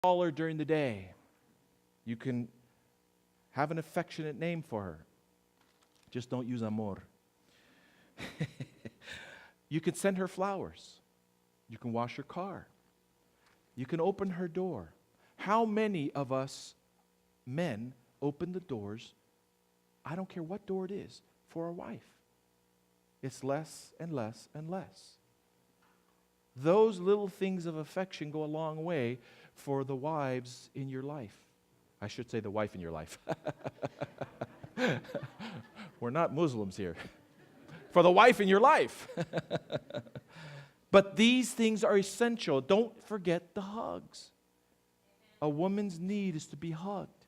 call her during the day. You can have an affectionate name for her. Just don't use amor. You can send her flowers. You can wash her car. You can open her door. How many of us men open the doors, I don't care what door it is, for our wife? It's less and less and less. Those little things of affection go a long way for the wives in your life. I should say the wife in your life. We're not Muslims here. For the wife in your life. But these things are essential. Don't forget the hugs. A woman's need is to be hugged.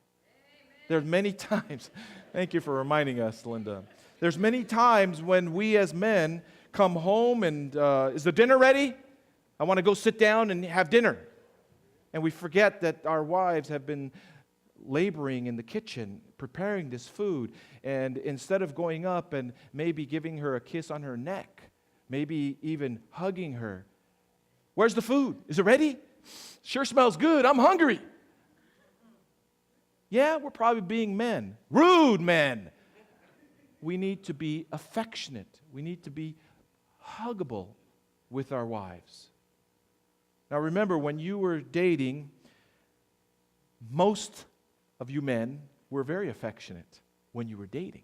There's many times, thank you for reminding us, Linda. There's many times when we as men come home and, is the dinner ready? I want to go sit down and have dinner. And we forget that our wives have been laboring in the kitchen, preparing this food. And instead of going up and maybe giving her a kiss on her neck, maybe even hugging her, where's the food? Is it ready? Sure smells good. I'm hungry. Yeah, we're probably being men, rude men. We need to be affectionate. We need to be huggable with our wives. Now remember, when you were dating, most of you men were very affectionate when you were dating.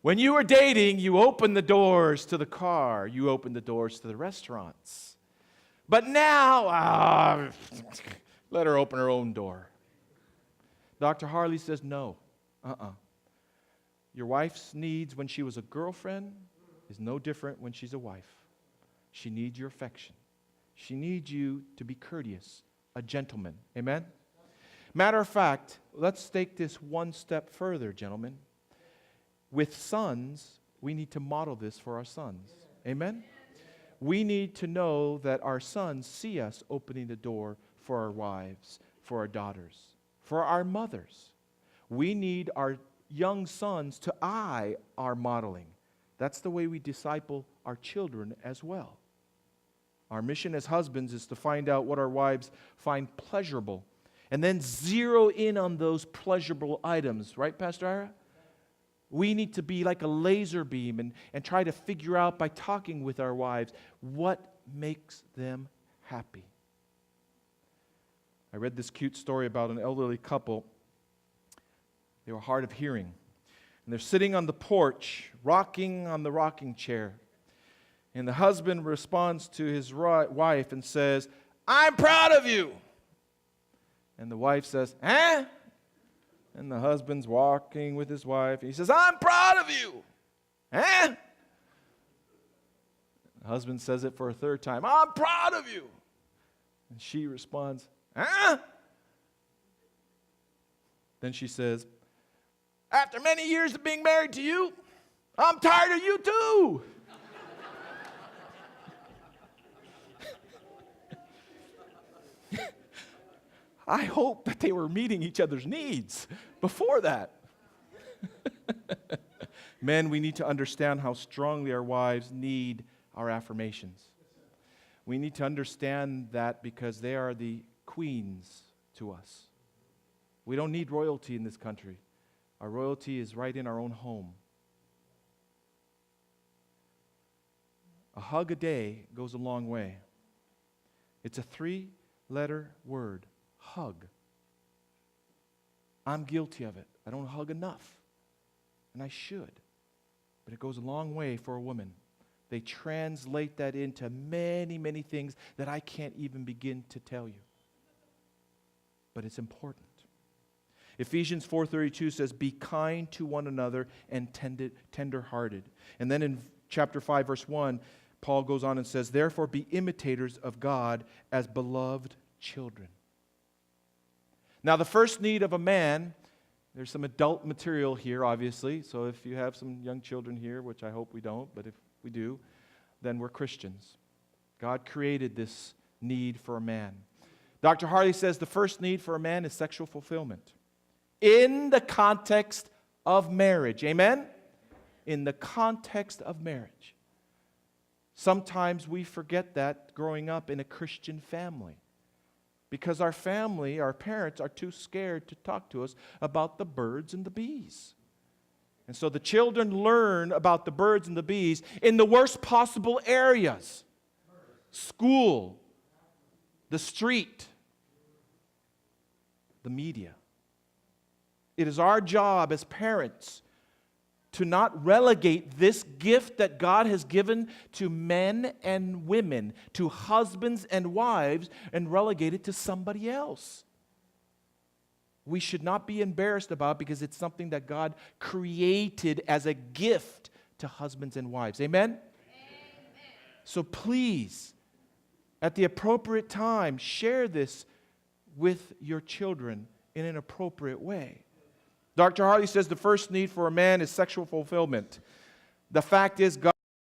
When you were dating, you opened the doors to the car. You opened the doors to the restaurants. But now, let her open her own door. Dr. Harley says no. Your wife's needs when she was a girlfriend is no different when she's a wife. She needs your affection. She needs you to be courteous, a gentleman. Amen? Matter of fact, let's take this one step further, gentlemen. With sons, we need to model this for our sons. Amen? We need to know that our sons see us opening the door for our wives, for our daughters, for our mothers. We need our young sons to eye our modeling. That's the way we disciple our children as well. Our mission as husbands is to find out what our wives find pleasurable and then zero in on those pleasurable items. Right, Pastor Ira? We need to be like a laser beam and try to figure out by talking with our wives what makes them happy. I read this cute story about an elderly couple. They were hard of hearing. And they're sitting on the porch, rocking on the rocking chair. And the husband responds to his wife and says, "I'm proud of you." And the wife says, "Huh?" And the husband's walking with his wife. And he says, "I'm proud of you." "Huh?" The husband says it for a third time. "I'm proud of you." And she responds, "Huh?" Then she says, "After many years of being married to you, I'm tired of you too." I hope that they were meeting each other's needs before that. Men, we need to understand how strongly our wives need our affirmations. We need to understand that because they are the queens to us. We don't need royalty in this country. Our royalty is right in our own home. A hug a day goes a long way. It's a 3-letter word. Hug. I'm guilty of it. I don't hug enough. And I should. But it goes a long way for a woman. They translate that into many, many things that I can't even begin to tell you. But it's important. Ephesians 4:32 says, "Be kind to one another and tender-hearted." And then in chapter 5, verse 1, Paul goes on and says, "Therefore be imitators of God as beloved children." Now, the first need of a man, there's some adult material here, obviously. So if you have some young children here, which I hope we don't, but if we do, then we're Christians. God created this need for a man. Dr. Harley says the first need for a man is sexual fulfillment. In the context of marriage. Amen? In the context of marriage. Sometimes we forget that growing up in a Christian family. because our family, our parents, are too scared to talk to us about the birds and the bees. And so the children learn about the birds and the bees in the worst possible areas. School, the street, the media. It is our job as parents to not relegate this gift that God has given to men and women, to husbands and wives, and relegate it to somebody else. We should not be embarrassed about it because it's something that God created as a gift to husbands and wives. Amen? Amen. So please, at the appropriate time, share this with your children in an appropriate way. Dr. Harley says the first need for a man is sexual fulfillment. The fact is, God